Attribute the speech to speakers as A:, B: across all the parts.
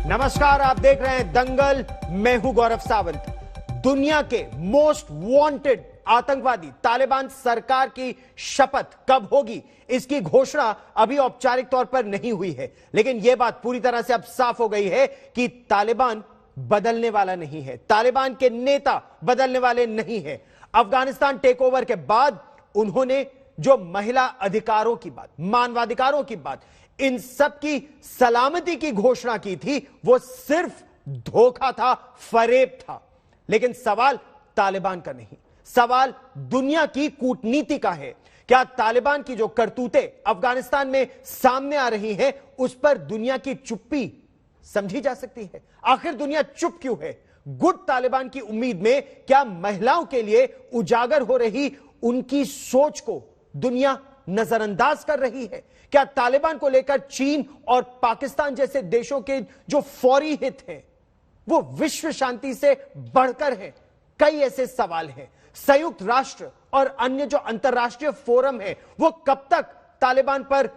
A: नमस्कार, आप देख रहे हैं दंगल। मैं हूं गौरव सावंत। दुनिया के मोस्ट वांटेड आतंकवादी तालिबान सरकार की शपथ कब होगी, इसकी घोषणा अभी औपचारिक तौर पर नहीं हुई है, लेकिन यह बात पूरी तरह से अब साफ हो गई है कि तालिबान बदलने वाला नहीं है, तालिबान के नेता बदलने वाले नहीं है। अफगानिस्तान टेकओवर के बाद उन्होंने जो महिला अधिकारों की बात, मानवाधिकारों की बात, इन सब की सलामती की घोषणा की थी, वो सिर्फ धोखा था, फरेब था। लेकिन सवाल तालिबान का नहीं, सवाल दुनिया की कूटनीति का है। क्या तालिबान की जो करतूतें अफगानिस्तान में सामने आ रही हैं, उस पर दुनिया की चुप्पी समझी जा सकती है? आखिर दुनिया चुप क्यों है? गुट तालिबान की उम्मीद में क्या महिलाओं के लिए उजागर हो रही उनकी सोच को दुनिया नजरअंदाज कर रही है? क्या तालिबान को लेकर चीन और पाकिस्तान जैसे देशों के जो फौरी हित हैं वो विश्व शांति से बढ़कर हैं? कई ऐसे सवाल हैं। संयुक्त राष्ट्र और अन्य जो अंतर्राष्ट्रीय फोरम है वो कब तक तालिबान पर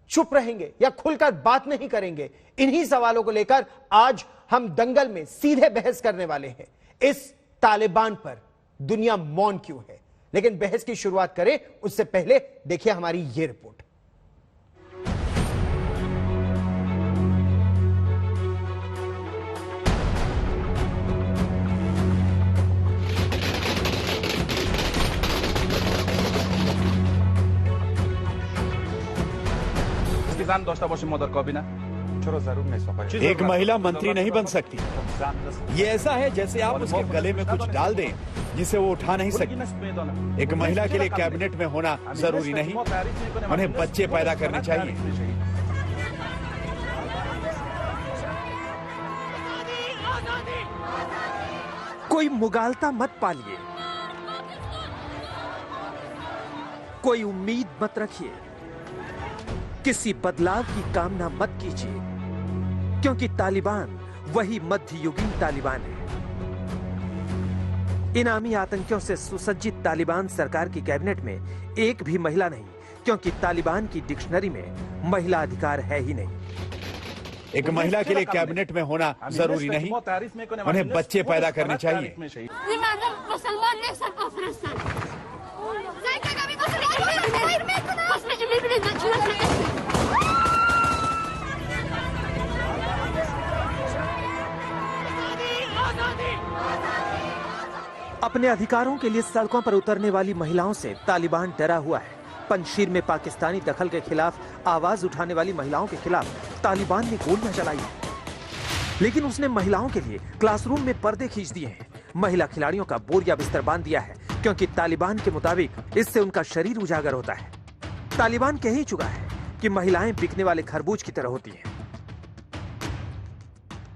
A: चुप रहेंगे या खुलकर बात नहीं करेंगे? इन्हीं सवालों को लेकर आज हम दंगल में सीधे बहस करने वाले हैं। इस तालिबान पर दुनिया मौन क्यों है? लेकिन बहस की शुरुआत करें उससे पहले देखिए हमारी ये रिपोर्ट।
B: एक महिला मंत्री नहीं बन सकती। ये ऐसा है जैसे आप उसके गले में कुछ डाल दें जिसे वो उठा नहीं सकती। एक महिला के लिए कैबिनेट में होना जरूरी नहीं, उन्हें बच्चे पैदा करने चाहिए।
C: कोई मुगालता मत पालिए, कोई उम्मीद मत रखिए, किसी बदलाव की कामना मत कीजिए, क्योंकि तालिबान वही मध्ययुगीन तालिबान है। इनामी आतंकियों से सुसज्जित तालिबान सरकार की कैबिनेट में एक भी महिला नहीं, क्योंकि तालिबान की डिक्शनरी में महिला अधिकार है ही नहीं।
B: एक महिला के लिए कैबिनेट में होना जरूरी नहीं, उन्हें बच्चे पैदा करने चाहिए।
C: अपने अधिकारों के लिए सड़कों पर उतरने वाली महिलाओं से तालिबान डरा हुआ है। पंजशीर में पाकिस्तानी दखल के खिलाफ आवाज उठाने वाली महिलाओं के खिलाफ तालिबान ने गोलियां चलाई, लेकिन उसने महिलाओं के लिए क्लासरूम में पर्दे खींच दिए हैं, महिला खिलाड़ियों का बोरिया बिस्तर बांध दिया है, क्योंकि तालिबान के मुताबिक इससे उनका शरीर उजागर होता है। तालिबान कह ही चुका है कि महिलाएं बिकने वाले खरबूज की तरह होती हैं।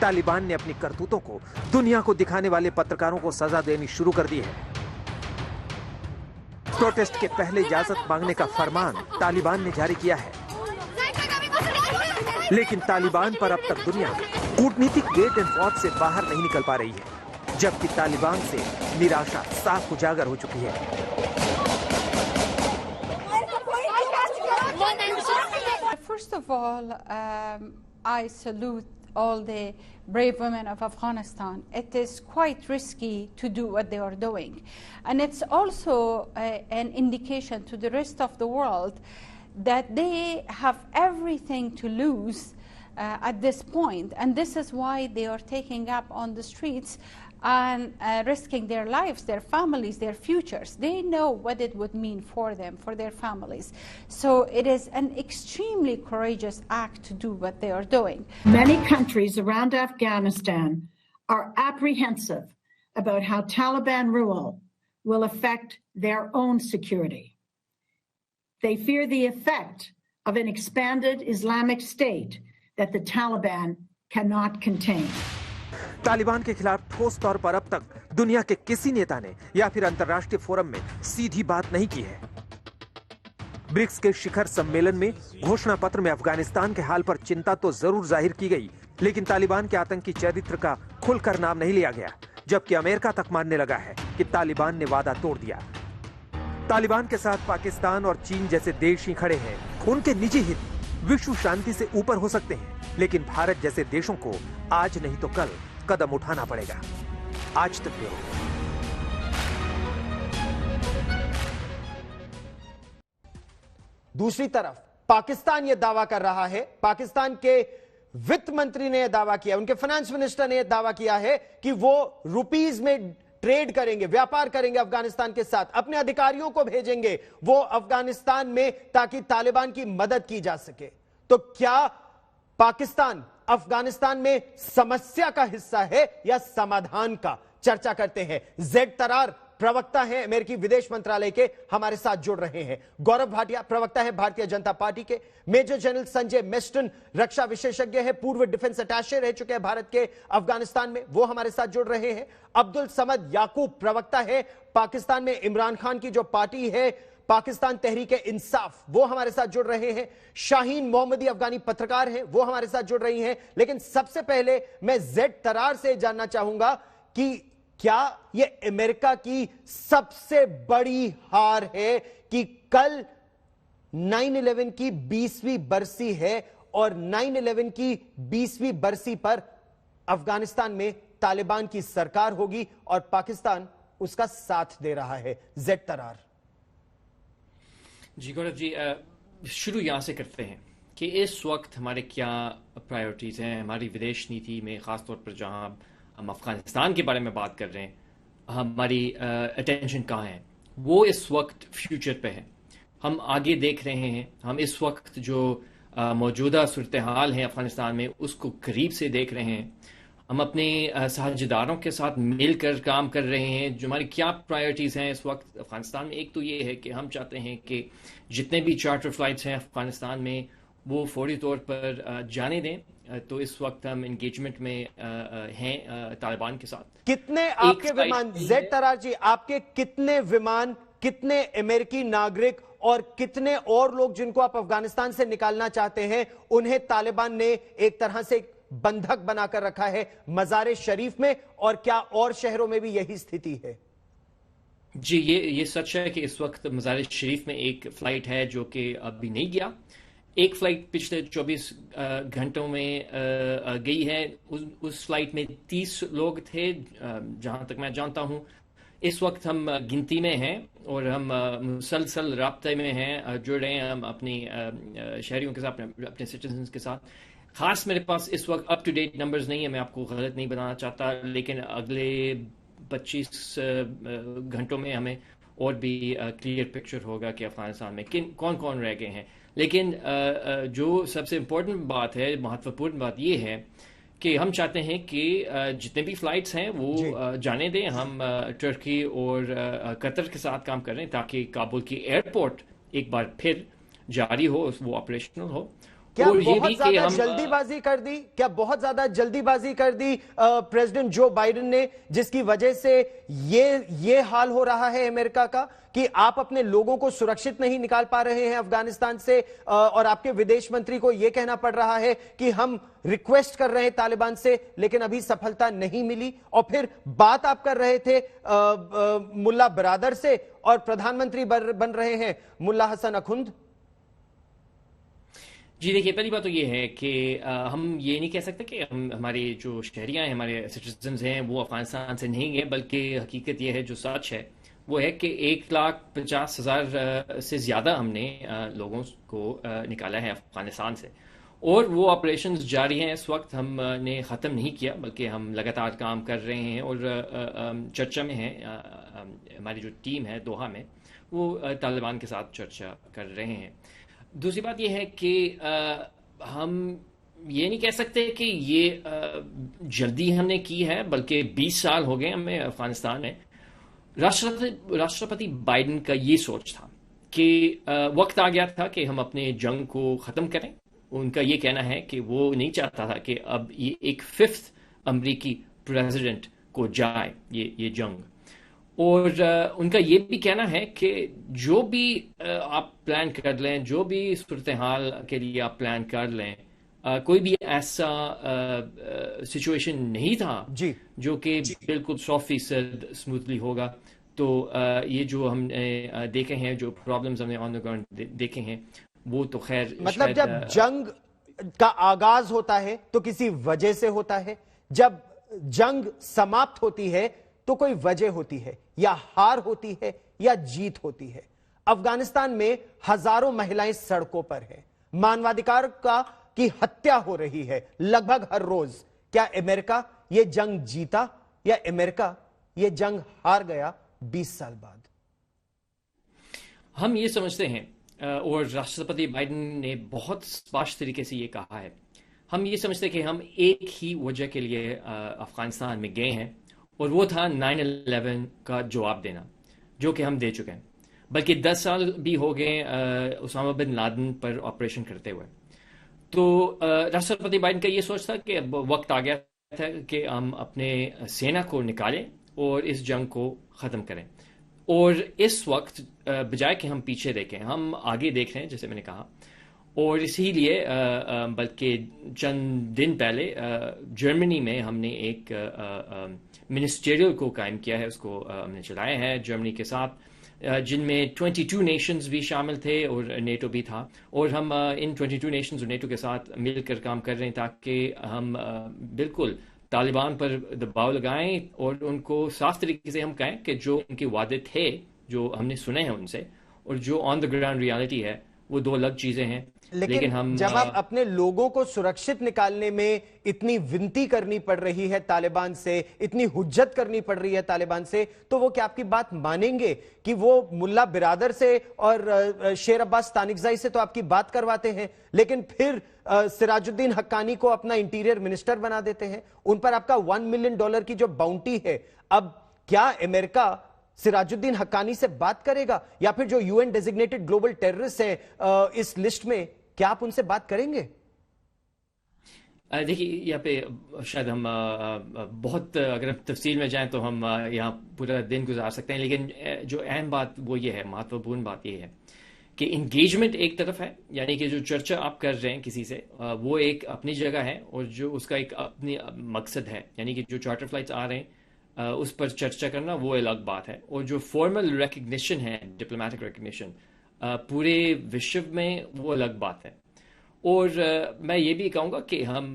C: तालिबान ने अपनी करतूतों को दुनिया को दिखाने वाले पत्रकारों को सजा देनी शुरू कर दी है। प्रोटेस्ट के पहले इजाजत मांगने का फरमान तालिबान ने जारी किया है, लेकिन तालिबान पर अब तक दुनिया कूटनीतिक वेट एंड वॉच से बाहर नहीं निकल पा रही है, जबकि तालिबान से निराशा साफ उजागर हो चुकी है।
D: First of all, I salute all the brave women of Afghanistan. It is quite risky to do what they are doing. And it's also an indication to the rest of the world that they have everything to lose at this point. And this is why they are taking up on the streets and risking their lives, their families, their futures. They know what it would mean for them, for their families. So it is an extremely courageous act to do what they are doing.
E: Many countries around Afghanistan are apprehensive about how Taliban rule will affect their own security. They fear the effect of an expanded Islamic state that the Taliban cannot contain.
C: Taliban के खिलाफ ठोस तौर पर अब तक दुनिया के किसी नेता ने या फिर अंतर्राष्ट्रीय फोरम में सीधी बात नहीं की है। ब्रिक्स के शिखर सम्मेलन में घोषणा पत्र में अफगानिस्तान के हाल पर चिंता तो जरूर जाहिर की गई, लेकिन तालिबान के आतंकी चरित्र का खुलकर नाम नहीं लिया गया, जबकि अमेरिका तक मानने लगा है कि तालिबान ने वादा तोड़ दिया। तालिबान के साथ पाकिस्तान और चीन जैसे देश ही खड़े हैं। उनके निजी हित विश्व शांति से ऊपर हो सकते हैं, लेकिन भारत जैसे देशों को आज नहीं तो कल कदम उठाना पड़ेगा। आज तक ब्यूरो।
A: दूसरी तरफ पाकिस्तान यह दावा कर रहा है, पाकिस्तान के वित्त मंत्री ने यह दावा किया, उनके फाइनेंस मिनिस्टर ने यह दावा किया है कि वो रुपीज में ट्रेड करेंगे, व्यापार करेंगे अफगानिस्तान के साथ, अपने अधिकारियों को भेजेंगे वो अफगानिस्तान में ताकि तालिबान की मदद की जा सके। तो क्या पाकिस्तान अफगानिस्तान में समस्या का हिस्सा है या समाधान का? चर्चा करते हैं। जेड तरार प्रवक्ता है अमेरिकी विदेश मंत्रालय के, हमारे साथ जुड़ रहे हैं। गौरव भाटिया प्रवक्ता है भारतीय जनता पार्टी के। मेजर जनरल संजय मेस्टन रक्षा विशेषज्ञ है, पूर्व डिफेंस अटैचे रह चुके हैं भारत के अफगानिस्तान में, वो हमारे साथ जुड़ रहे हैं। अब्दुल समद याकूब प्रवक्ता है पाकिस्तान में इमरान खान की जो पार्टी है पाकिस्तान तहरीक इंसाफ, वो हमारे साथ जुड़ रहे हैं। शाहीन मोहम्मदी अफगानी पत्रकार हैं, वो हमारे साथ जुड़ रही हैं। लेकिन सबसे पहले मैं जेड तरार से जानना चाहूंगा कि क्या यह अमेरिका की सबसे बड़ी हार है कि कल 9/11 की 20वीं बरसी है और 9/11 की 20वीं बरसी पर अफगानिस्तान में तालिबान की सरकार होगी और पाकिस्तान उसका साथ दे रहा है। जेड तरार।
F: जी गौरव जी, शुरू यहां से करते हैं कि इस वक्त हमारे क्या प्रायोरिटीज हैं हमारी विदेश नीति में, खासतौर पर जहां हम अफगानिस्तान के बारे में बात कर रहे हैं, हमारी अटेंशन कहाँ है? वो इस वक्त फ्यूचर पे है। हम आगे देख रहे हैं, हम इस वक्त जो मौजूदा सूरत हाल है अफगानिस्तान में उसको करीब से देख रहे हैं। हम अपने साझेदारों के साथ मिलकर काम कर रहे हैं। जो हमारी क्या प्रायोरिटीज़ हैं इस वक्त अफगानिस्तान में, एक तो ये है कि हम चाहते हैं कि जितने भी चार्टर फ्लाइट्स हैं अफगानिस्तान में वो फौरी तौर पर जाने दें। तो इस वक्त हम एंगेजमेंट में हैं तालिबान के साथ।
A: कितने आपके विमान, जेड तरार जी, आपके कितने विमान, कितने अमेरिकी नागरिक और कितने और लोग जिनको आप अफगानिस्तान से निकालना चाहते हैं उन्हें तालिबान ने एक तरह से बंधक बनाकर रखा है मज़ार शरीफ में, और क्या और शहरों में भी यही स्थिति है?
F: जी, ये सच है कि इस वक्त मज़ार शरीफ में एक फ्लाइट है जो कि अभी नहीं गया। एक फ्लाइट पिछले 24 घंटों में गई है। उस फ्लाइट में 30 लोग थे जहां तक मैं जानता हूं। इस वक्त हम गिनती में हैं और हम मुसलसल राब्ते में हैं, जुड़ रहे हैं हम अपनी शहरियों के साथ, अपने सिटीजन्स के साथ। खास मेरे पास इस वक्त अप टू डेट नंबर्स नहीं है, मैं आपको गलत नहीं बनाना चाहता, लेकिन अगले 25 घंटों में हमें और भी क्लियर पिक्चर होगा कि अफगानिस्तान में कौन कौन रह गए हैं। लेकिन जो सबसे इम्पोर्टेंट बात है, महत्वपूर्ण बात यह है कि हम चाहते हैं कि जितने भी फ्लाइट्स हैं वो जाने दें। हम तुर्की और कतर के साथ काम कर रहे हैं ताकि काबुल की एयरपोर्ट एक बार फिर जारी हो, वो ऑपरेशनल हो।
A: क्या बहुत ज्यादा जल्दीबाजी कर दी, क्या बहुत ज्यादा जल्दीबाजी कर दी प्रेसिडेंट जो बाइडेन ने, जिसकी वजह से ये हाल हो रहा है अमेरिका का कि आप अपने लोगों को सुरक्षित नहीं निकाल पा रहे हैं अफगानिस्तान से, और आपके विदेश मंत्री को यह कहना पड़ रहा है कि हम रिक्वेस्ट कर रहे हैं तालिबान से लेकिन अभी सफलता नहीं मिली? और फिर बात आप कर रहे थे मुल्ला बरादर से और प्रधानमंत्री बन रहे हैं मुल्ला हसन अखुंद।
F: जी देखिए, पहली बात तो ये है कि हम ये नहीं कह सकते कि हमारे जो शहरियाँ हैं, हमारे सिटीजन्स हैं, वो अफगानिस्तान से नहीं है, बल्कि हकीकत ये है, जो सच है वो है कि 1,50,000 से ज़्यादा हमने लोगों को निकाला है अफगानिस्तान से, और वो ऑपरेशंस जारी हैं। इस वक्त हमने ख़त्म नहीं किया, बल्कि हम लगातार काम कर रहे हैं और चर्चा में हैं। हमारी जो टीम है दोहा में, वो तालिबान के साथ चर्चा कर रहे हैं। दूसरी बात यह है कि हम ये नहीं कह सकते कि ये जल्दी हमने की है, बल्कि 20 साल हो गए हमें अफगानिस्तान में। राष्ट्रपति बाइडेन का ये सोच था कि वक्त आ गया था कि हम अपने जंग को ख़त्म करें। उनका ये कहना है कि वो नहीं चाहता था कि अब ये एक 5th अमरीकी प्रेसिडेंट को जाए ये जंग। और उनका ये भी कहना है कि जो भी आप प्लान कर लें, जो भी सूरत हाल के लिए आप प्लान कर लें, कोई भी ऐसा सिचुएशन नहीं था
A: जी
F: जो कि बिल्कुल 100% स्मूथली होगा। तो ये जो हमने देखे हैं, जो प्रॉब्लम्स हमने ऑन द ग्राउंड देखे हैं, वो तो खैर
A: मतलब जब जंग का आगाज होता है तो किसी वजह से होता है, जब जंग समाप्त होती है तो कोई वजह होती है, या हार होती है या जीत होती है। अफगानिस्तान में हजारों महिलाएं सड़कों पर हैं, मानवाधिकार की हत्या हो रही है लगभग हर रोज। क्या अमेरिका ये जंग जीता या अमेरिका ये जंग हार गया 20 साल बाद?
F: हम ये समझते हैं, और राष्ट्रपति बाइडेन ने बहुत स्पष्ट तरीके से ये कहा है, हम ये समझते हैं कि हम एक ही वजह के लिए अफगानिस्तान में गए हैं, और वो था 9/11 का जवाब देना, जो कि हम दे चुके हैं। बल्कि 10 साल भी हो गए उसामा बिन लादेन पर ऑपरेशन करते हुए। तो राष्ट्रपति बाइडेन का ये सोच था कि अब वक्त आ गया था कि हम अपने सेना को निकालें और इस जंग को ख़त्म करें। और इस वक्त बजाय कि हम पीछे देखें, हम आगे देख रहे हैं, जैसे मैंने कहा। और इसीलिए बल्कि चंद दिन पहले जर्मनी में हमने एक मिनिस्टेरियल को कायम किया है, उसको हमने चलाया है जर्मनी के साथ, जिनमें 22 नेशंस भी शामिल थे और नेटो भी था। और हम इन 22 नेशंस और नेटो के साथ मिलकर काम कर रहे हैं ताकि हम बिल्कुल तालिबान पर दबाव लगाएं और उनको साफ तरीके से हम कहें कि जो उनके वादे थे, जो हमने सुने हैं उनसे, और जो ऑन द ग्राउंड रियलिटी है, वो दो अलग चीजें हैं।
A: लेकिन हम जब आप अपने लोगों को सुरक्षित निकालने में इतनी विनती करनी पड़ रही है तालिबान से, इतनी हुज्जत करनी पड़ रही है तालिबान से, तो वो क्या आपकी बात मानेंगे कि वो मुल्ला बिरादर से और शेर अब्बास तानिकजाई से तो आपकी बात करवाते हैं, लेकिन फिर सिराजुद्दीन हक्कानी को अपना इंटीरियर मिनिस्टर बना देते हैं, उन पर आपका $1 मिलियन की जो बाउंटी है। अब क्या अमेरिका सिराजुद्दीन हक्कानी से बात करेगा, या फिर जो यूएन डेजिग्नेटेड ग्लोबल टेररिस्ट है इस लिस्ट में, क्या आप उनसे बात करेंगे?
F: देखिए, यहाँ पे शायद हम बहुत अगर तफसील में जाएं तो हम यहाँ पूरा दिन गुजार सकते हैं, लेकिन जो अहम बात वो ये है, महत्वपूर्ण बात ये है कि इंगेजमेंट एक तरफ है, यानी कि जो चर्चा आप कर रहे हैं किसी से, वो एक अपनी जगह है, और जो उसका एक अपनी मकसद है, यानी कि जो चार्टर फ्लाइट्स आ रहे हैं उस पर चर्चा करना, वो अलग बात है। और जो फॉर्मल रिकग्निशन है, डिप्लोमेटिक रिकग्निशन पूरे विश्व में, वो अलग बात है। और मैं ये भी कहूँगा कि हम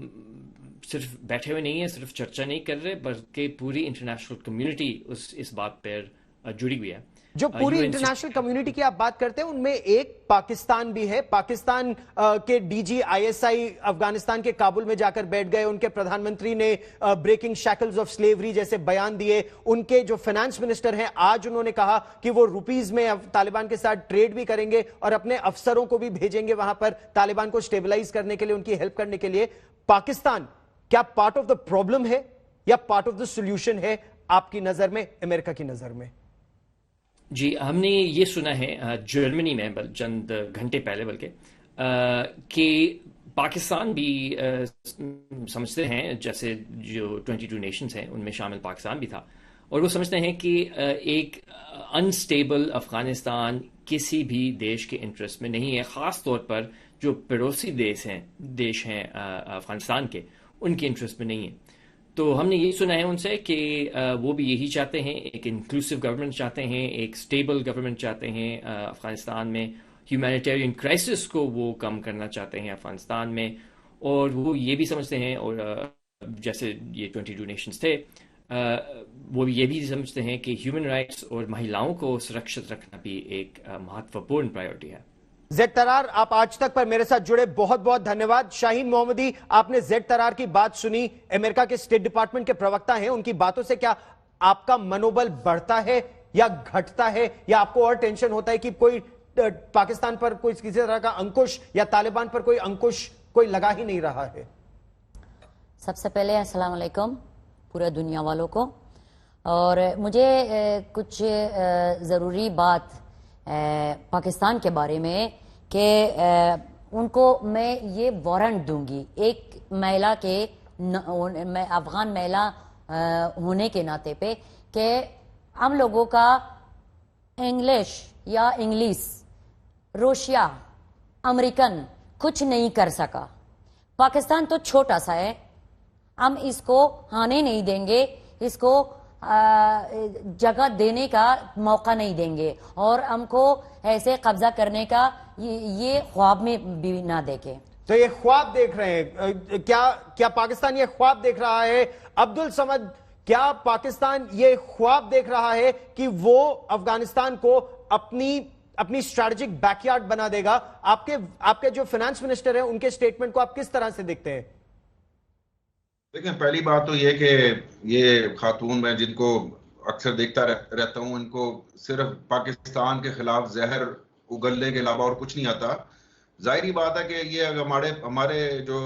F: सिर्फ बैठे हुए नहीं हैं, सिर्फ चर्चा नहीं कर रहे, बल्कि पूरी इंटरनेशनल कम्युनिटी इस बात पर जुड़ी हुई है।
A: जो पूरी इंटरनेशनल कम्युनिटी की आप बात करते हैं, उनमें एक पाकिस्तान भी है। पाकिस्तान के डीजी आईएसआई अफगानिस्तान के काबुल में जाकर बैठ गए, उनके प्रधानमंत्री ने ब्रेकिंग शैकल्स ऑफ स्लेवरी जैसे बयान दिए। उनके जो फाइनेंस मिनिस्टर हैं, आज उन्होंने कहा कि वो रुपीज में तालिबान के साथ ट्रेड भी करेंगे और अपने अफसरों को भी भेजेंगे वहां पर तालिबान को स्टेबलाइज करने के लिए, उनकी हेल्प करने के लिए। पाकिस्तान क्या पार्ट ऑफ द प्रॉब्लम है या पार्ट ऑफ द सोल्यूशन है आपकी नजर में, अमेरिका की नजर में?
F: जी, हमने ये सुना है जर्मनी में चंद घंटे पहले बल्कि कि पाकिस्तान भी समझते हैं, जैसे जो 22 नेशंस हैं उनमें शामिल पाकिस्तान भी था, और वो समझते हैं कि एक अनस्टेबल अफगानिस्तान किसी भी देश के इंटरेस्ट में नहीं है, ख़ास तौर पर जो पड़ोसी देश हैं अफगानिस्तान के, उनके इंटरेस्ट में नहीं है। तो हमने यही सुना है उनसे कि वो भी यही चाहते हैं, एक इंक्लूसिव गवर्नमेंट चाहते हैं, एक स्टेबल गवर्नमेंट चाहते हैं अफगानिस्तान में, ह्यूमैनिटेरियन क्राइसिस को वो कम करना चाहते हैं अफगानिस्तान में। और वो ये भी समझते हैं, और जैसे ये 22 नेशंस थे, वो ये भी समझते हैं कि ह्यूमन राइट्स और महिलाओं को सुरक्षित रखना भी एक महत्वपूर्ण प्रायोरिटी है।
A: जेड तरार, आप आज तक पर मेरे साथ जुड़े, बहुत बहुत धन्यवाद। शाहीन मोहम्मदी, आपने जेड तरार की बात सुनी, अमेरिका के स्टेट डिपार्टमेंट के प्रवक्ता हैं, उनकी बातों से क्या आपका मनोबल बढ़ता है या घटता है, या आपको और टेंशन होता है कि कोई पाकिस्तान पर कोई किसी तरह का अंकुश या तालिबान पर कोई अंकुश कोई लगा ही नहीं रहा है?
G: सबसे पहले अस्सलाम वालेकुम पूरे दुनिया वालों को। और मुझे कुछ ज़रूरी बात पाकिस्तान के बारे में कि उनको मैं ये वारंट दूंगी, एक महिला के मैं अफगान महिला होने के नाते पे, कि हम लोगों का इंग्लिश या इंग्लिश, रूसिया, अमेरिकन कुछ नहीं कर सका। पाकिस्तान तो छोटा सा है, हम इसको आने नहीं देंगे, इसको जगह देने का मौका नहीं देंगे और हमको ऐसे कब्जा करने का ये ख्वाब में भी ना देखे।
A: तो ये ख्वाब देख रहे हैं क्या पाकिस्तान ये ख्वाब देख रहा है? अब्दुल समद, क्या पाकिस्तान ये ख्वाब देख रहा है कि वो अफगानिस्तान को अपनी स्ट्रैटेजिक बैकयार्ड बना देगा? आपके जो फाइनेंस मिनिस्टर है उनके स्टेटमेंट को आप किस तरह से देखते हैं?
H: देखिए, पहली बात तो ये कि ये खातून, मैं जिनको अक्सर देखता रहता हूं, इनको सिर्फ पाकिस्तान के खिलाफ जहर उगलने के अलावा और कुछ नहीं आता। जाहिर बात है कि ये हमारे जो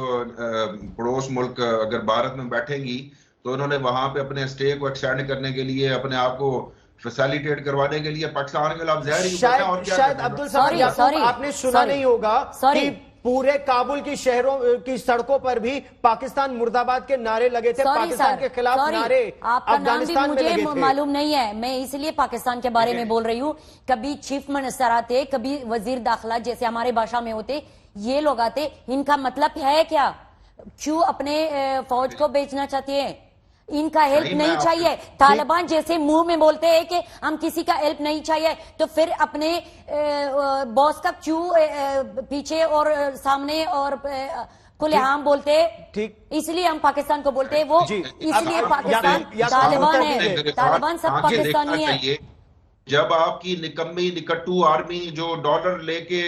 H: पड़ोस मुल्क अगर भारत में बैठेंगी तो उन्होंने वहां पे अपने स्टे को एक्सटेंड करने के लिए, अपने आप को फैसिलिटेट करवाने के लिए पाकिस्तान के खिलाफ जहर ही उगलना और क्या?
A: शायद अब्दुल समद, आपने सुना नहीं होगा कि पूरे काबुल की शहरों की सड़कों पर भी पाकिस्तान मुर्दाबाद के नारे लगे थे, पाकिस्तान के खिलाफ नारे अफगानिस्तान में लगे थे।
G: मुझे मालूम नहीं है, मैं इसलिए पाकिस्तान के बारे में बोल रही हूँ। कभी चीफ मिनिस्टर आते, कभी वजीर दाखिला जैसे हमारे भाषा में होते, ये लोग आते, इनका मतलब है क्या? क्यों अपने फौज को बेचना चाहते हैं? इनका हेल्प नहीं चाहिए। तालिबान जैसे मुंह में बोलते हैं कि हम किसी का हेल्प नहीं चाहिए, तो फिर अपने बॉस का क्यों पीछे और सामने और खुलेआम बोलते हैं? ठीक, इसलिए हम पाकिस्तान को बोलते हैं वो, इसलिए पाकिस्तान तालिबान है, तालिबान सब पाकिस्तानी है।
H: जब आपकी निकम्मी निकट्टू आर्मी जो डॉलर लेके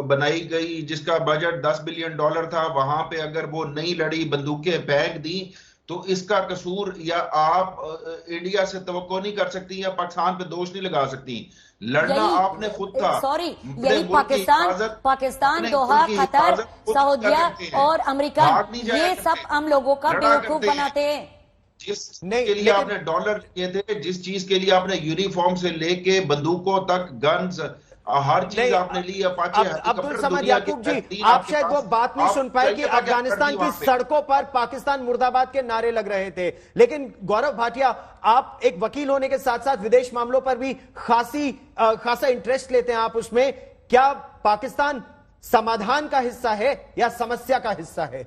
H: बनाई गई, जिसका बजट $10 बिलियन था, वहां पे अगर वो नहीं लड़ी, बंदूकें फेंक दी, तो इसका कसूर या आप इंडिया से तवक्को नहीं कर सकती या पाकिस्तान पे दोष नहीं लगा सकती। लड़ना आपने खुद था।
G: सॉरी, यही पाकिस्तान, दोहा, कतर, सऊदिया और अमेरिका, ये सब हम लोगों का बेवकूफ बनाते हैं।
H: जिसके लिए आपने डॉलर लिए थे, जिस चीज के लिए आपने यूनिफॉर्म से लेके बंदूकों तक, गन्स, हर चीज आपने ली।
A: अब्दुल समद याकूब जी, आप शायद वो बात नहीं सुन पाए कि अफगानिस्तान की सड़कों पर पाकिस्तान मुर्दाबाद के नारे लग रहे थे। लेकिन गौरव भाटिया, आप एक वकील होने के साथ साथ विदेश मामलों पर भी खासा इंटरेस्ट लेते हैं आप उसमें। क्या पाकिस्तान समाधान का हिस्सा है या समस्या का हिस्सा है?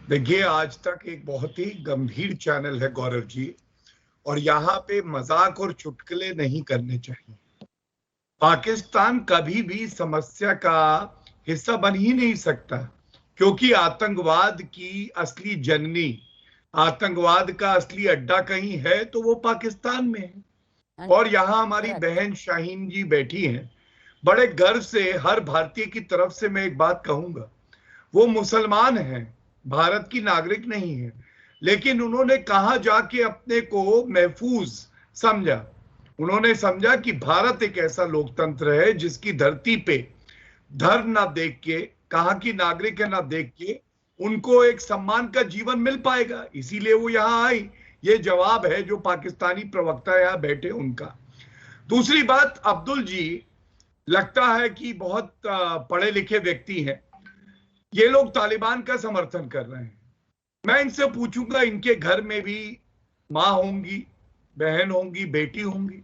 I: देखिए, आज तक एक बहुत ही गंभीर चैनल है गौरव जी, और यहाँ पे मजाक और चुटकुले नहीं करने चाहिए। पाकिस्तान कभी भी समस्या का हिस्सा बन ही नहीं सकता, क्योंकि आतंकवाद की असली जननी, आतंकवाद का असली अड्डा कहीं है तो वो पाकिस्तान में है। और यहाँ हमारी बहन शाहीन जी बैठी हैं। बड़े गर्व से हर भारतीय की तरफ से मैं एक बात कहूंगा, वो मुसलमान हैं, भारत की नागरिक नहीं है, लेकिन उन्होंने कहां जाके अपने को महफूज समझा। उन्होंने समझा कि भारत एक ऐसा लोकतंत्र है जिसकी धरती पे धर्म ना देख के, कहां की नागरिक है ना देख के, उनको एक सम्मान का जीवन मिल पाएगा, इसीलिए वो यहां आई। ये जवाब है जो पाकिस्तानी प्रवक्ता यहां बैठे उनका। दूसरी बात, अब्दुल जी लगता है कि बहुत पढ़े लिखे व्यक्ति हैं, ये लोग तालिबान का समर्थन कर रहे हैं। मैं इनसे पूछूंगा, इनके घर में भी माँ होंगी, बहन होंगी, बेटी होंगी,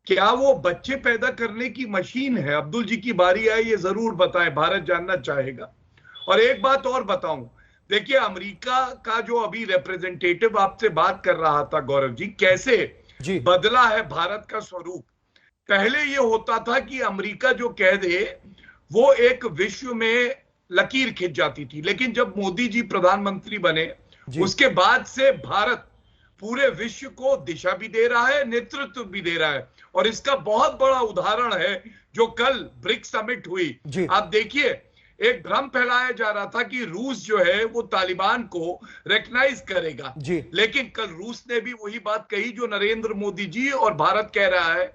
I: क्या वो बच्चे पैदा करने की मशीन है? अब्दुल जी की बारी आए, ये जरूर बताएं, भारत जानना चाहेगा। और एक बात और बताऊं, देखिए अमेरिका का जो अभी रिप्रेजेंटेटिव आपसे बात कर रहा था गौरव जी, कैसे बदला है भारत का स्वरूप। पहले ये होता था कि अमेरिका जो कह दे वो एक विश्व में लकीर खिंच जाती थी, लेकिन जब मोदी जी प्रधानमंत्री बने उसके बाद से भारत पूरे विश्व को दिशा भी दे रहा है, नेतृत्व भी दे रहा है। और इसका बहुत बड़ा उदाहरण है जो कल ब्रिक्स समिट हुई। आप देखिए, एक भ्रम फैलाया जा रहा था कि रूस जो है वो तालिबान को रिकॉग्नाइज करेगा, लेकिन कल रूस ने भी वही बात कही जो नरेंद्र मोदी जी और भारत कह रहा है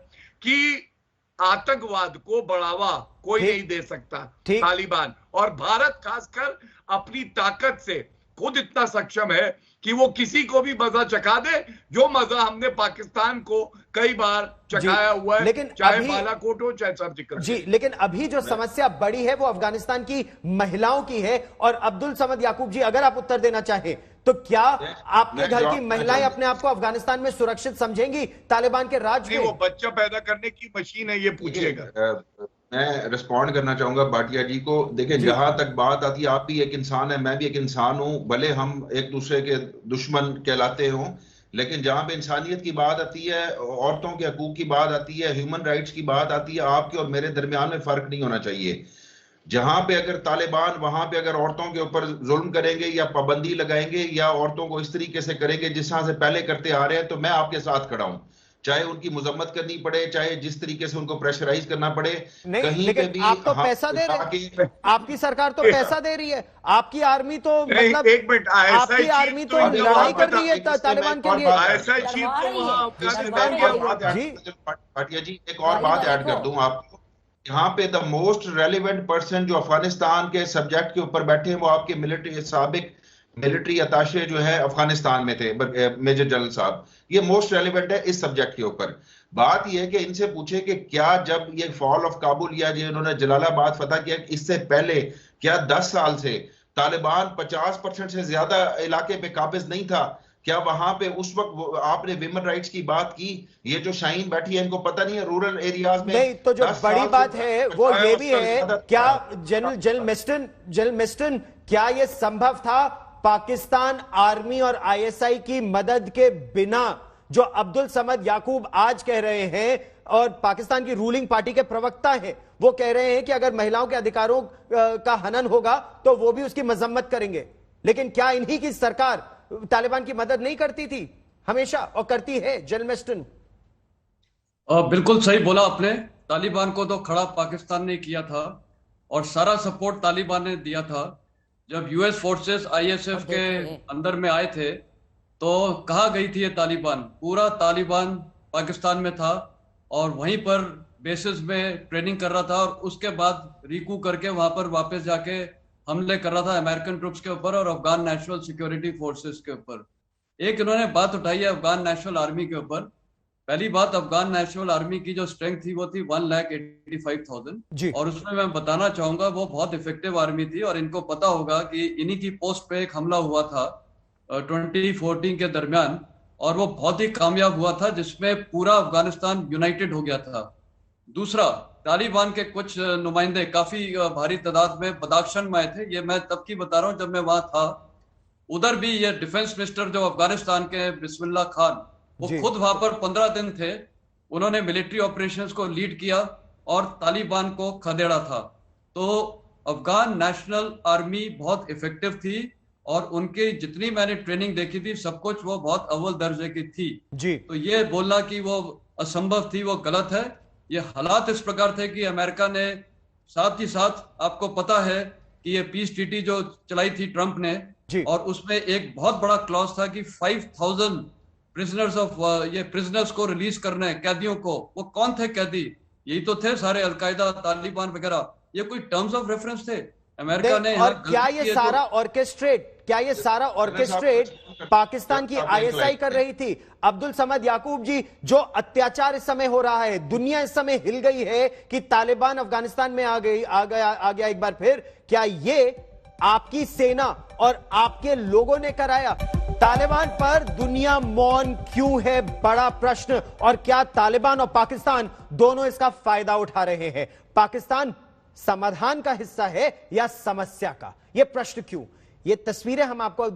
I: कि आतंकवाद को बढ़ावा कोई नहीं दे सकता, तालिबान। और भारत खासकर अपनी ताकत से खुद इतना सक्षम है कि वो किसी को भी मजा चखा दे, जो मजा हमने पाकिस्तान को कई बार चखाया हुआ है, लेकिन चाहे बालाकोट हो चाहे सर्जिकल।
A: जी, लेकिन अभी जो समस्या बड़ी है वो अफगानिस्तान की महिलाओं की है। और अब्दुल समद याकूब जी, अगर आप उत्तर देना चाहें तो क्या आपके घर की महिलाएं अपने आप को अफगानिस्तान में सुरक्षित समझेंगी तालिबान के राज में?
I: वो बच्चा पैदा करने की मशीन है, ये पूछिएगा।
H: मैं रिस्पॉन्ड करना चाहूंगा भाटिया जी को। देखिए, जहां तक बात आती है, आप भी एक इंसान है, मैं भी एक इंसान हूं, भले हम एक दूसरे के दुश्मन कहलाते हों, लेकिन जहां पे इंसानियत की बात आती है, औरतों के हकूक की बात आती है, ह्यूमन राइट्स की बात आती है, आपके और मेरे दरमियान में फर्क नहीं होना चाहिए। जहां पे अगर तालिबान वहां पे अगर औरतों के ऊपर जुल्म करेंगे या पाबंदी लगाएंगे या औरतों को इस तरीके से करेंगे जिस तरह से पहले करते आ रहे हैं, तो मैं आपके साथ खड़ा हूं, चाहे उनकी मुजम्मत करनी पड़े, चाहे जिस तरीके से उनको प्रेशराइज करना पड़े।
A: नहीं,
H: कहीं
A: लेकिन
H: पे भी
A: आप तो पैसा दे रहे हैं, आपकी सरकार तो पैसा दे रही है, आपकी आर्मी तो मतलब
I: एक मिनट,
A: आपकी आर्मी तो लड़ाई कर रही है तालिबान के लिए।
H: भाटिया जी, एक और बात ऐड कर दूं आपको। यहाँ पे द मोस्ट रेलिवेंट पर्सन जो अफगानिस्तान के सब्जेक्ट के ऊपर बैठे हैं, वो आपके मिलिट्री साबिक मिलिट्री अताशे जो है अफगानिस्तान में थे, मेजर जनरल साहब। ये मोस्ट रेलिवेंट है इस सब्जेक्ट के ऊपर। बात यह है कि इनसे पूछे कि क्या जब ये फॉल ऑफ काबुल या जो इन्होंने जलालाबाद फतह किया, इससे पहले क्या 10 साल से तालिबान 50% से ज्यादा इलाके पे काबिज नहीं था? क्या वहां पे उस वक्त आपने विमेन राइट्स की बात की? ये जो शाहीन बैठी है, इनको पता नहीं है रूरल एरियाज में
A: नहीं, तो जो बड़ी बात है वो ये भी है, क्या जनरल मिस्टन क्या ये संभव था पाकिस्तान आर्मी और आईएसआई की मदद के बिना, जो अब्दुल समद याकूब आज कह रहे हैं और पाकिस्तान की रूलिंग पार्टी के प्रवक्ता हैं, वो कह रहे हैं कि अगर महिलाओं के अधिकारों का हनन होगा तो वो भी उसकी मजम्मत करेंगे, लेकिन क्या इन्हीं की सरकार तालिबान की मदद नहीं करती थी हमेशा और करती है? जनरल मिस्टन
J: बिल्कुल सही बोला आपने। तालिबान को तो खड़ा पाकिस्तान ने किया था और सारा सपोर्ट तालिबान ने दिया था। जब यूएस फोर्सेस आईएसएफ के अंदर में आए थे तो कहाँ गई थी ये तालिबान? पूरा तालिबान पाकिस्तान में था और वहीं पर बेसिस में ट्रेनिंग कर रहा था और उसके बाद रिकू करके वहां पर वापस जाके हमले कर रहा था अमेरिकन ट्रुप्स के ऊपर और अफगान नेशनल सिक्योरिटी फोर्सेस के ऊपर। एक इन्होंने बात उठाई है अफगान नेशनल आर्मी के ऊपर। पहली बात, अफगान नेशनल आर्मी की जो स्ट्रेंथ थी वो थी 1,85,000 और उसमें मैं बताना चाहूंगा वो बहुत इफेक्टिव आर्मी थी और इनको पता होगा कि इन्हीं की पोस्ट पे एक हमला हुआ था 2014 के दरमियान और वो बहुत ही कामयाब हुआ था, जिसमें पूरा अफगानिस्तान यूनाइटेड हो गया था। दूसरा, तालिबान के कुछ नुमाइंदे काफी भारी तादाद में बदाख्शान में आए थे। ये मैं तब की बता रहा हूँ जब मैं वहां था। उधर भी ये डिफेंस मिनिस्टर जो अफगानिस्तान के बिस्मिल्लाह खान, वो खुद वहां पर 15 दिन थे। उन्होंने मिलिट्री ऑपरेशंस को लीड किया और तालिबान को खदेड़ा था। तो अफगान नेशनल आर्मी बहुत इफेक्टिव थी और उनकी जितनी मैंने ट्रेनिंग देखी थी सब कुछ वो बहुत अव्वल दर्जे की थी जी। तो ये बोलना कि वो असंभव थी वो गलत है। ये हालात इस प्रकार थे कि अमेरिका ने साथ ही साथ, आपको पता है कि ये पीस ट्रीटी जो चलाई थी ट्रंप ने और उसमें एक बहुत बड़ा क्लॉज था कि 5,000 प्रिजनर्स ऑफ ये प्रिजनर्स को रिलीज करना है, कैदियों को। वो कौन थे कैदी? यही तो थे सारे अलकायदा तालिबान वगैरह। ये कोई टर्म्स ऑफ रेफरेंस थे? अमेरिका ने
A: और क्या ये सारा ऑर्केस्ट्रेट पाकिस्तान की आईएसआई कर रही थी? अब्दुल समद याकूब जी, जो अत्याचार इस समय हो रहा है, दुनिया इस समय हिल गई है कि तालिबान अफगानिस्तान में आ गया एक बार फिर, क्या ये आपकी सेना और आपके लोगों ने कराया? तालिबान पर दुनिया मौन क्यों है, बड़ा प्रश्न। और क्या तालिबान और पाकिस्तान दोनों इसका फायदा उठा रहे हैं? पाकिस्तान समाधान का हिस्सा है या समस्या का? यह प्रश्न क्यों? ये तस्वीरें हम आपको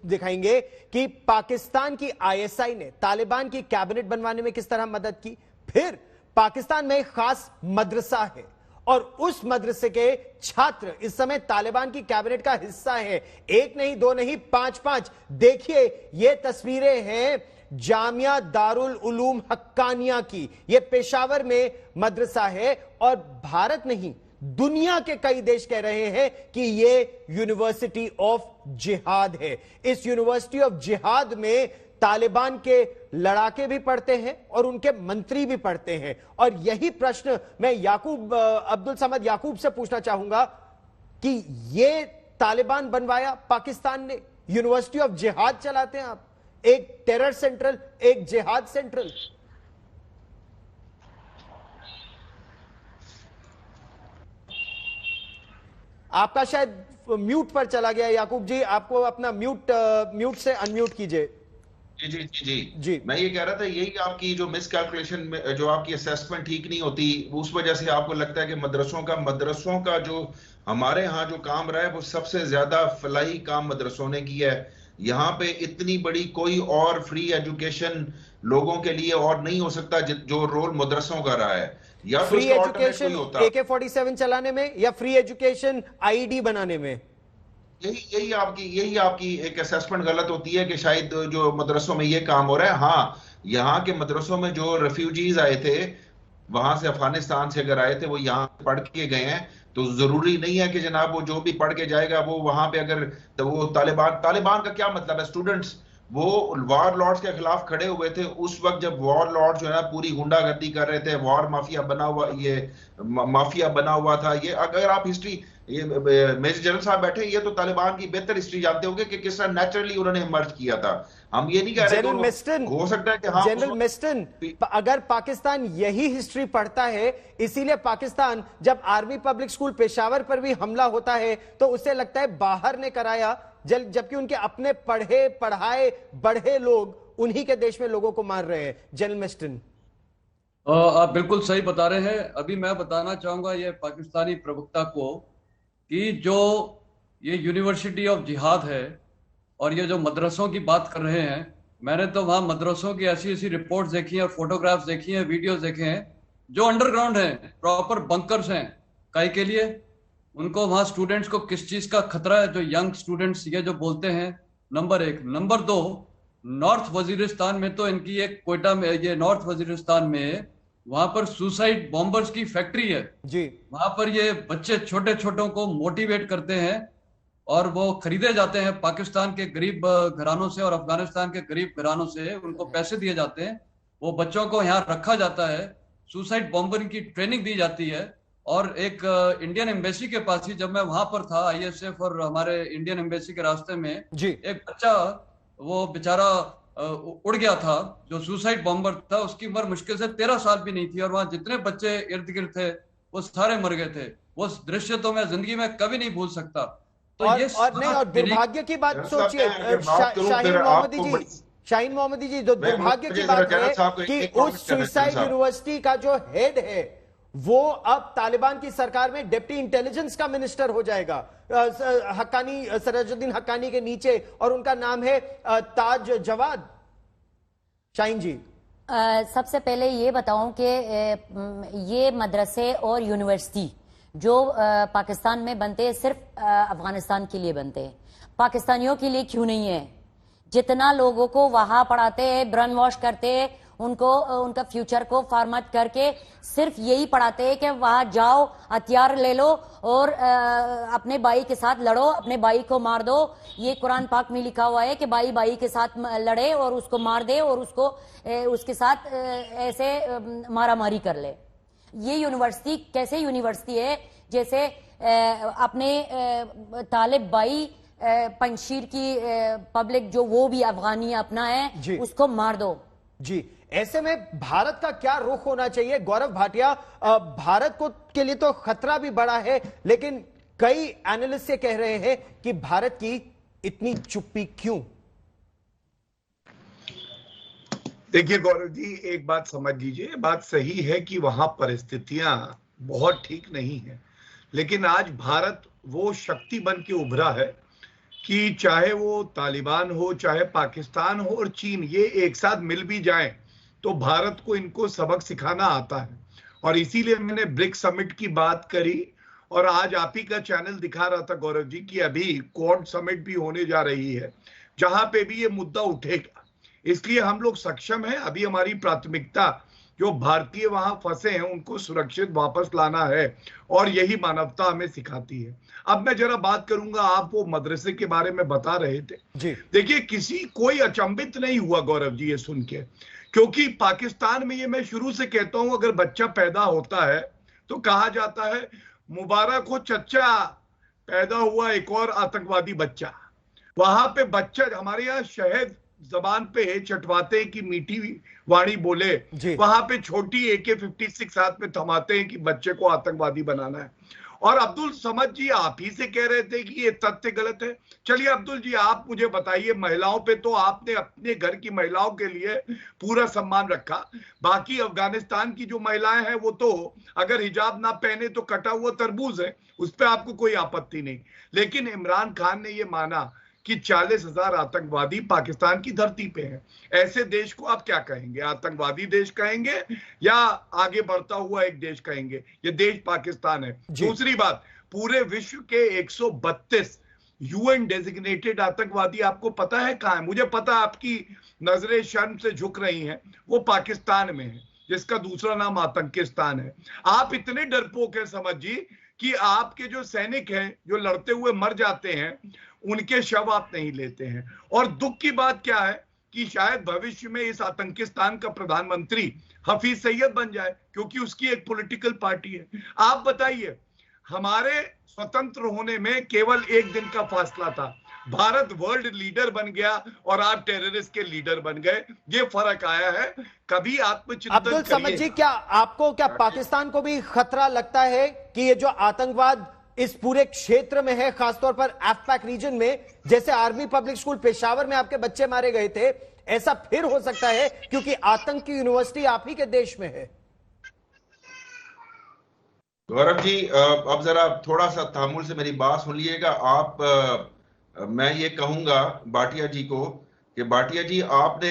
A: दिखाएंगे कि पाकिस्तान की आईएसआई ने तालिबान की कैबिनेट बनवाने में किस तरह मदद की। फिर पाकिस्तान में एक खास मदरसा है और उस मदरसे के छात्र इस समय तालिबान की कैबिनेट का हिस्सा है। एक नहीं, दो नहीं, 5-5। देखिए, ये तस्वीरें हैं जामिया दारुल उलूम हक्कानिया की। यह पेशावर में मदरसा है और भारत नहीं, दुनिया के कई देश कह रहे हैं कि यह यूनिवर्सिटी ऑफ जिहाद है। इस यूनिवर्सिटी ऑफ जिहाद में तालिबान के लड़ाके भी पढ़ते हैं और उनके मंत्री भी पढ़ते हैं। और यही प्रश्न मैं अब्दुल समद याकूब से पूछना चाहूंगा कि यह तालिबान बनवाया पाकिस्तान ने, यूनिवर्सिटी ऑफ जिहाद चलाते हैं आप, एक टेरर सेंट्रल, एक जिहाद सेंट्रल। आपका शायद म्यूट पर चला गया याकूब जी, आपको अपना म्यूट से अनम्यूट कीजिए।
H: जी, मैं ये कह रहा था, यही आपकी जो मिसकैलकुलेशन में, जो आपकी असेसमेंट ठीक नहीं होती, उस वजह से आपको लगता है कि मदरसों का जो हमारे यहाँ जो काम रहा है वो सबसे ज्यादा फलाही काम मदरसों ने किया है। यहाँ पे इतनी बड़ी कोई और फ्री एजुकेशन लोगों के लिए और नहीं हो सकता जो रोल मदरसों का रहा है। या तो
A: फ्री एजुकेशन AK-47 चलाने में, या फ्री एजुकेशन IED बनाने में।
H: यही आपकी एक असेसमेंट गलत होती है कि शायद जो मदरसों में ये काम हो रहा है। हाँ, यहाँ के मदरसों में जो रेफ्यूजीज आए थे वहां से, अफगानिस्तान से अगर आए थे, वो यहाँ पढ़ के गए हैं, तो जरूरी नहीं है कि जनाब वो जो भी पढ़ के जाएगा वो वहां पे अगर, तो वो तालिबान का क्या मतलब है? स्टूडेंट्स वो वॉर लॉर्ड्स के खिलाफ खड़े हुए थे उस वक्त जब वॉर लॉर्ड जो है ना पूरी गुंडागर्दी कर रहे थे, वॉर माफिया बना हुआ था। ये अगर आप हिस्ट्री, ये मेजर जनरल साहब बैठे, ये तो तालिबान की बेहतर हिस्ट्री जानते होंगे कि किस तरह नेचुरली उन्होंने इमर्ज किया था। हम ये नहीं कह रहे
A: जनरल मिस्टन,
H: हो सकता है कि हाँ,
A: जनरल मिस्टन, अगर पाकिस्तान यही हिस्ट्री पढ़ता है, इसीलिए पाकिस्तान जब आर्मी पब्लिक स्कूल पेशावर पर भी हमला होता है तो उसे लगता है बाहर ने कराया, जबकि उनके अपने पढ़े पढ़ाए बढ़े लोग उन्हीं के देश में लोगों को मार रहे हैं। जनरल मिस्टन,
J: आप बिल्कुल सही बता रहे हैं। अभी मैं बताना चाहूंगा ये पाकिस्तानी प्रवक्ता को कि जो ये यूनिवर्सिटी ऑफ जिहाद है और ये जो मदरसों की बात कर रहे हैं, मैंने तो वहां मदरसों की ऐसी ऐसी रिपोर्ट्स देखी हैं और फोटोग्राफ्स देखी हैं, वीडियोस देखे हैं, जो अंडरग्राउंड हैं, प्रॉपर बंकर्स हैं। काहे के लिए? उनको वहां स्टूडेंट्स को किस चीज का खतरा है? जो यंग स्टूडेंट्स ये जो बोलते हैं, नंबर 1। नंबर 2, नॉर्थ वजीरिस्तान में तो इनकी एक क्वेटा में, ये नॉर्थ वजीरिस्तान में वहां पर सुसाइड बॉम्बर्स की फैक्ट्री है
A: जी।
J: वहां पर ये बच्चे छोटे छोटों को मोटिवेट करते हैं और वो खरीदे जाते हैं पाकिस्तान के गरीब घरानों से और अफगानिस्तान के गरीब घरानों से। उनको पैसे दिए जाते हैं, वो बच्चों को यहाँ रखा जाता है, सुसाइड बॉम्बरिंग की ट्रेनिंग दी जाती है। और एक इंडियन एम्बेसी के पास ही, जब मैं वहां पर था, ISF और हमारे इंडियन एम्बेसी के रास्ते में एक बच्चा, वो बेचारा उड़ गया था, जो सुसाइड बॉम्बर था। उसकी उम्र मुश्किल से 13 साल भी नहीं थी और वहां जितने बच्चे इर्द गिर्द थे वो सारे मर गए थे। वो दृश्य तो मैं जिंदगी में कभी नहीं भूल सकता। तो
A: और दुर्भाग्य की बात सोचिए शाहीन मोहम्मदी जी, जो दुर्भाग्य की बात है कि उस सुसाइड यूनिवर्सिटी का जो हेड है वो अब तालिबान की सरकार में डिप्टी इंटेलिजेंस का मिनिस्टर हो जाएगा, हक्कानी, सराजुद्दीन हक्कानी के नीचे, और उनका नाम है ताज जवाद। शाहीन जी,
G: सबसे पहले ये बताऊं कि ये मदरसे और यूनिवर्सिटी जो पाकिस्तान में बनते हैं सिर्फ अफगानिस्तान के लिए बनते हैं, पाकिस्तानियों के लिए क्यों नहीं है? जितना लोगों को वहां पढ़ाते हैं, ब्रेन वॉश करते हैं, उनको उनका फ्यूचर को फॉर्मेट करके सिर्फ यही पढ़ाते हैं कि वहां जाओ, हथियार ले लो और अपने भाई के साथ लड़ो, अपने भाई को मार दो। ये कुरान पाक में लिखा हुआ है कि भाई के साथ लड़े और उसको मार दे और उसको उसके साथ ऐसे मारा मारी कर ले। ये यूनिवर्सिटी कैसे यूनिवर्सिटी है? जैसे अपने तालिब भाई पंजशीर की पब्लिक जो वो भी अफगानी अपना है, उसको मार दो
A: जी। ऐसे में भारत का क्या रुख होना चाहिए? गौरव भाटिया, भारत को के लिए तो खतरा भी बड़ा है, लेकिन कई एनालिस्ट ये कह रहे हैं कि भारत की इतनी चुप्पी क्यों?
I: देखिए गौरव जी, एक बात समझ लीजिए, बात सही है कि वहां परिस्थितियां बहुत ठीक नहीं है, लेकिन आज भारत वो शक्ति बन के उभरा है कि चाहे वो तालिबान हो, चाहे पाकिस्तान हो और चीन, ये एक साथ मिल भी जाएं तो भारत को इनको सबक सिखाना आता है। और इसीलिए मैंने ब्रिक्स समिट की बात करी और आज आप ही का चैनल दिखा रहा था गौरव जी कि अभी क्वाड समिट भी होने जा रही है, जहां पे भी ये मुद्दा उठेगा। इसलिए हम लोग सक्षम हैं। अभी हमारी प्राथमिकता जो भारतीय वहां फंसे हैं उनको सुरक्षित वापस लाना है और यही मानवता हमें सिखाती है। अब मैं जरा बात करूंगा, आप वो मदरसे के बारे में बता रहे थे जी। देखिए कोई अचंभित नहीं हुआ गौरव जी ये सुन के, क्योंकि पाकिस्तान में ये मैं शुरू से कहता हूं, अगर बच्चा पैदा होता है तो कहा जाता है मुबारक हो चच्चा, पैदा हुआ एक और आतंकवादी बच्चा। वहां पे बच्चा, हमारे यहाँ शहद जबान पे चटवाते हैं कि मीठी वाणी बोले, वहां पे छोटी AK-56 हाथ में थमाते हैं कि बच्चे को आतंकवादी बनाना है। और अब्दुल समद जी आप ही से कह रहे थे कि ये तथ्य गलत है। चलिए अब्दुल जी आप मुझे बताइए, महिलाओं पे तो आपने अपने घर की महिलाओं के लिए पूरा सम्मान रखा, बाकी अफगानिस्तान की जो महिलाएं हैं वो तो अगर हिजाब ना पहने तो कटा हुआ तरबूज है, उस पर आपको कोई आपत्ति नहीं। लेकिन इमरान खान ने ये माना कि 40,000 आतंकवादी पाकिस्तान की धरती पे हैं। ऐसे देश को आप क्या कहेंगे? आतंकवादी देश कहेंगे या आगे बढ़ता हुआ एक देश कहेंगे? ये देश पाकिस्तान है। दूसरी बात, पूरे विश्व के 132 यूएन डेजिग्नेटेड आतंकवादी आपको पता है कहां है? मुझे पता आपकी नजरें शर्म से झुक रही हैं, वो पाकिस्तान में है, जिसका दूसरा नाम आतंकिस्तान है। आप इतने डरपोक हैं समझ जी कि आपके जो सैनिक हैं जो लड़ते हुए मर जाते हैं उनके शव आप नहीं लेते हैं। और दुख की बात क्या है कि शायद भविष्य में इस आतंकिस्तान का प्रधानमंत्री हफीज सईद बन जाए, क्योंकि उसकी एक पॉलिटिकल पार्टी है। आप बताइए, हमारे स्वतंत्र होने में केवल एक दिन का फासला था, भारत वर्ल्ड लीडर बन गया और आप टेररिस्ट के लीडर बन गए। ये फर्क आया है। कभी आत्मचिंतन
A: अब्दुल समद जी, क्या आपको पाकिस्तान को भी खतरा लगता है कि ये जो आतंकवाद इस पूरे क्षेत्र में है, खासतौर पर एफपैक रीजन में, जैसे आर्मी पब्लिक स्कूल पेशावर में आपके बच्चे मारे गए थे, ऐसा फिर हो सकता है क्योंकि आतंक की यूनिवर्सिटी आप ही के देश में है?
H: गौरव जी अब जरा थोड़ा सा तहम्मुल से मेरी बात सुन लीजिएगा। आप मैं ये कहूंगा भाटिया जी को कि भाटिया जी आपने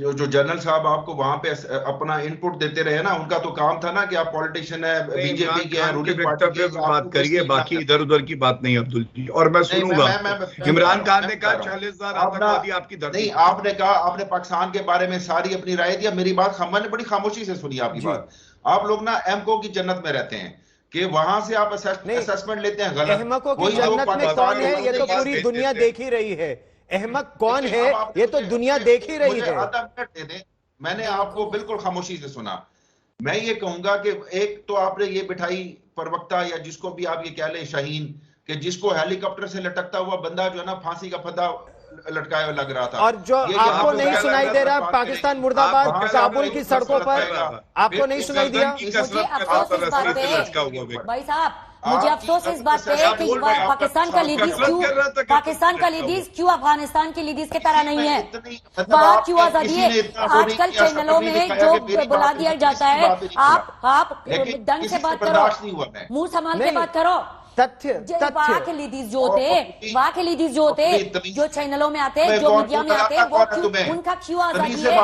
H: जो जनरल साहब आपको वहां पे अपना इनपुट देते रहे ना, उनका तो काम था ना कि आप पॉलिटिशियन है, बीजेपी के हैं, रूलिंग पार्टी के,
I: बात करिए, बाकी इधर उधर की बात नहीं अब्दुल जी। और मैं सुनूंगा। इमरान खान ने कहा 40,000 आतंकवादी आपकी धरती
H: नहीं, आपने कहा, आपने पाकिस्तान के बारे में सारी अपनी राय दिया। मेरी बात मैंने बड़ी खामोशी से सुनी आपकी बात। आप लोग ना एमको की जन्नत में रहते हैं कि वहां से आप असेसमेंट लेते हैं गलत।
A: अहमको की जन्नत में कौन है? ये तो पूरी दुनिया देख ही रही है। अहमक कौन है ये तो दुनिया देख ही रही है।
H: आधा मिनट दे दें, मैंने आपको बिल्कुल खामोशी से सुना। मैं ये कहूंगा कि एक तो आपने ये बिठाई प्रवक्ता या जिसको भी आप ये कह लें शाहीन, कि जिसको हेलीकॉप्टर से लटकता हुआ बंदा जो है ना फांसी का फंदा लटकाया लग रहा था,
A: और जो आपको नहीं सुनाई दे रहा पाकिस्तान मुर्दाबाद काबुल की सड़कों पर, आपको नहीं सुनाई दिया?
G: भाई साहब मुझे अफसोस इस बात पे है कि पाकिस्तान का लीडीज क्यों अफगानिस्तान के लीडीज की तरह नहीं है? वहाँ क्यों आजादी है? आजकल चैनलों में जो बुला दिया जाता है, आप दंग से बात करो, मुंह संभाल के बात करो। वहाँ के लीडीज जो होते जो चैनलों में आते, जो मीडिया में आते, वो क्यों, उनका क्यों आजादी है?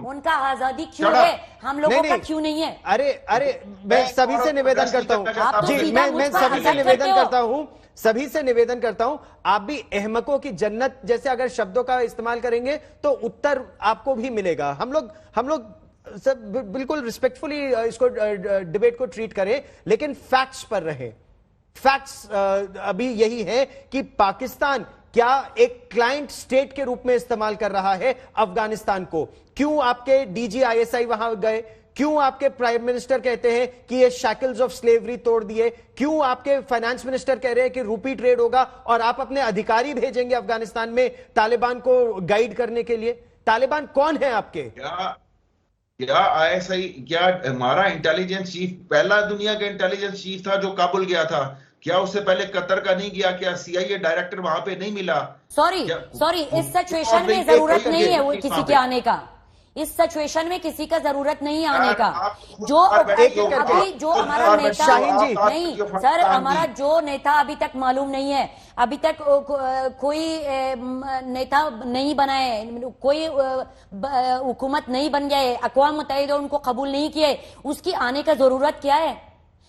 G: उनका आजादी क्यों है? हम लोगों का क्यों नहीं है?
A: अरे मैं सभी से निवेदन करता हूँ जी, मैं सभी से निवेदन करता हूँ, सभी से निवेदन करता हूं, आप भी अहमकों की जन्नत जैसे अगर शब्दों का इस्तेमाल करेंगे तो उत्तर आपको भी मिलेगा। हम लोग सब बिल्कुल रिस्पेक्टफुली इसको डिबेट को ट्रीट करें, लेकिन फैक्ट्स पर रहे। फैक्ट्स अभी यही है कि पाकिस्तान क्या एक क्लाइंट स्टेट के रूप में इस्तेमाल कर रहा है अफगानिस्तान को। क्यों आपके डीजी आईएसआई वहां गए? क्यों आपके प्राइम मिनिस्टर कहते हैं कि ये शैकल्स ऑफ स्लेवरी तोड़ दिए? क्यों आपके फाइनेंस मिनिस्टर कह रहे हैं कि रूपी ट्रेड होगा और आप अपने अधिकारी भेजेंगे अफगानिस्तान में तालिबान को गाइड करने के लिए? तालिबान कौन है आपके?
H: क्या आईएसआई, क्या हमारा इंटेलिजेंस चीफ पहला दुनिया का इंटेलिजेंस चीफ था जो काबुल गया था? क्या उससे पहले कतर का नहीं गया? क्या सीआईए डायरेक्टर वहां पे नहीं मिला?
G: सॉरी इस सिचुएशन में जरूरत नहीं है वो किसी के आने का। इस सिचुएशन में किसी का जरूरत नहीं आने का। जो अभी जो हमारा नेता नहीं सर, हमारा जो नेता अभी तक मालूम नहीं है, अभी तक कोई नेता नहीं बना है, कोई हुकूमत नहीं बन गया है, अक़वाम मुत्तहिदा उनको कबूल नहीं किए, उसकी आने का जरूरत क्या है?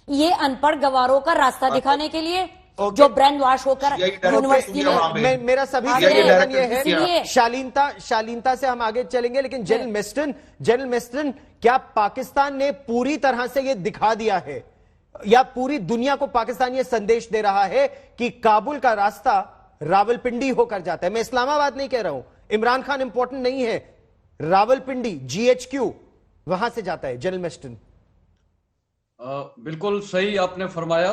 G: ये अनपढ़ गवारों का रास्ता दिखाने के लिए जो ब्रेन वॉश होकर यूनिवर्सिटी में।
A: मेरा सभी से निवेदन ये है, शालीनता से हम आगे चलेंगे, लेकिन जनरल मिस्टन क्या पाकिस्तान ने पूरी तरह से ये दिखा दिया है या पूरी दुनिया को पाकिस्तान ये संदेश दे रहा है कि काबुल का रास्ता रावलपिंडी होकर जाता है? मैं इस्लामाबाद नहीं कह रहा हूं, इमरान खान इंपॉर्टेंट नहीं है, रावलपिंडी GHQ वहां से जाता है। जनरल मिस्टन
J: बिल्कुल सही आपने फरमाया,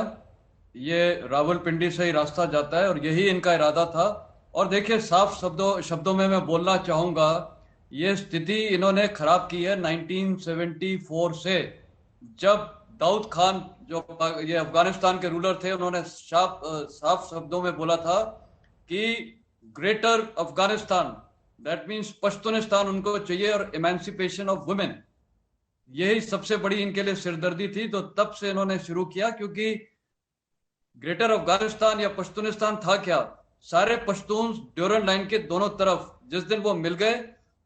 J: ये रावलपिंडी से ही रास्ता जाता है और यही इनका इरादा था। और देखिए साफ शब्दों में मैं बोलना चाहूंगा, ये स्थिति इन्होंने खराब की है 1974 से, जब दाऊद खान जो ये अफगानिस्तान के रूलर थे, उन्होंने साफ शब्दों में बोला था कि greater Afghanistan, that means Pashtunistan उनको चाहिए, और इमेंसिपेशन ऑफ वुमेन, यही सबसे बड़ी इनके लिए सिरदर्दी थी। तो तब से इन्होंने शुरू किया, क्योंकि ग्रेटर अफगानिस्तान या पश्तूनिस्तान था क्या, सारे पश्तून ड्यूरन लाइन के दोनों तरफ जिस दिन वो मिल गए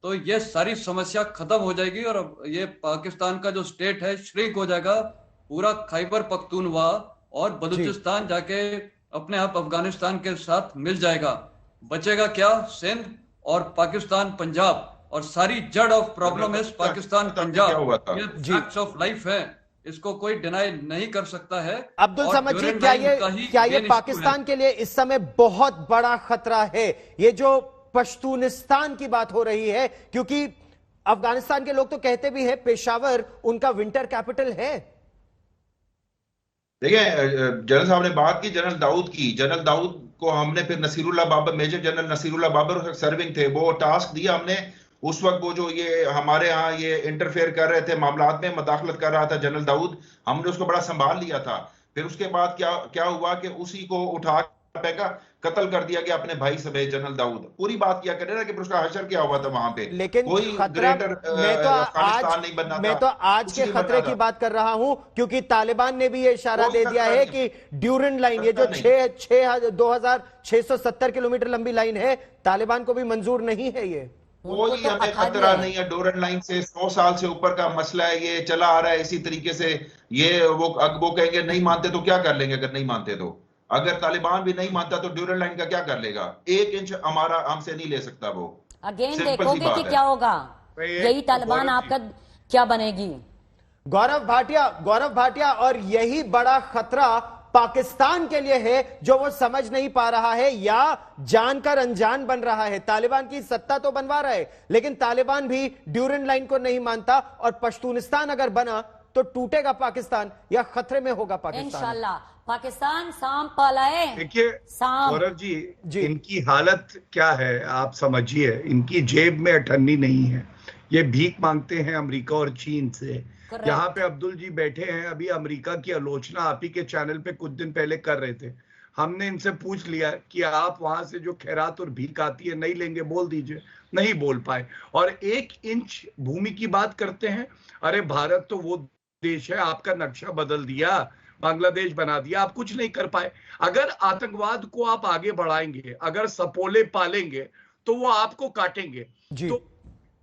J: तो ये सारी समस्या खत्म हो जाएगी और ये पाकिस्तान का जो स्टेट है श्रिंक हो जाएगा। पूरा खैबर पख्तूनवा और बलूचिस्तान जाके अपने आप अफगानिस्तान के साथ मिल जाएगा। बचेगा क्या? सिंध और पाकिस्तान पंजाब, और सारी जड़ ऑफ प्रॉब्लम है पाकिस्तान पंजाब। ये फैक्ट्स ऑफ लाइफ है, इसको कोई डिनाई नहीं कर सकता है।
A: अब्दुल समद जी, क्या ये पाकिस्तान के लिए इस समय बहुत बड़ा खतरा है, ये जो पश्तूनिस्तान की बात हो रही है? क्योंकि अफगानिस्तान के लोग तो कहते भी हैं पेशावर उनका विंटर कैपिटल है।
H: देखिए, जनरल साहब ने बात की जनरल दाऊद की। जनरल दाऊद को हमने फिर Naseerullah Babar, major general Naseerullah Babar serving थे, वो टास्क दिया हमने उस वक्त। वो जो ये हमारे यहाँ ये इंटरफेयर कर रहे थे, मामलात में मदाखलत कर रहा था जनरल दाऊद, हमने उसको बड़ा संभाल लिया था। फिर उसके बाद क्या हुआ कि उसी को उठा फेंका, कत्ल कर दिया गया अपने भाई समेत जनरल दाऊद। पूरी बात किया करे ना कि उसका हशर क्या हुआ था वहां पे।
A: लेकिन
H: कोई
A: ग्रेटर मैं तो आज के खतरे की बात कर रहा हूं, क्योंकि तालिबान ने भी ये इशारा दे दिया है कि ड्यूरन लाइन, ये जो 2670 किलोमीटर लंबी लाइन है, तालिबान को भी मंजूर नहीं है। ये
H: कोई हमें खतरा नहीं है ड्यूरन लाइन से। 100 साल से ऊपर का मसला है, ये चला आ रहा है इसी तरीके से। ये वो कहेंगे नहीं मानते तो क्या कर लेंगे? अगर नहीं मानते तो, अगर तालिबान भी नहीं मानता तो ड्यूरन लाइन का क्या कर लेगा? 1 इंच हमारा हमसे नहीं ले सकता वो।
G: अगेन देखोगे कि क्या होगा, यही तालिबान आपका क्या बनेगी।
A: गौरव भाटिया, और यही बड़ा खतरा पाकिस्तान के लिए है, जो वो समझ नहीं पा रहा है या जानकर अनजान बन रहा है। तालिबान की सत्ता तो बनवा रहा है, लेकिन तालिबान भी ड्यूरन लाइन को नहीं मानता, और पश्तूनिस्तान अगर बना तो टूटेगा पाकिस्तान या खतरे में होगा पाकिस्तान।
G: इंशाल्लाह पाकिस्तान सांप पालाए।
I: देखिए गौरव जी, इनकी हालत क्या है आप समझिए। इनकी जेब में अठन्नी नहीं है, ये भीख मांगते हैं अमेरिका और चीन से। यहाँ पे अब्दुल जी बैठे हैं, अभी अमेरिका की आलोचना आप ही के चैनल पे कुछ दिन पहले कर रहे थे। हमने इनसे पूछ लिया कि आप वहां से जो खैरात और भीख आती है नहीं लेंगे, बोल दीजिए, नहीं बोल पाए। और 1 इंच भूमि की बात करते हैं। अरे भारत तो वो देश है, आपका नक्शा बदल दिया, बांग्लादेश बना दिया, आप कुछ नहीं कर पाए। अगर आतंकवाद को आप आगे बढ़ाएंगे, अगर सपोले पालेंगे, तो वो आपको काटेंगे। तो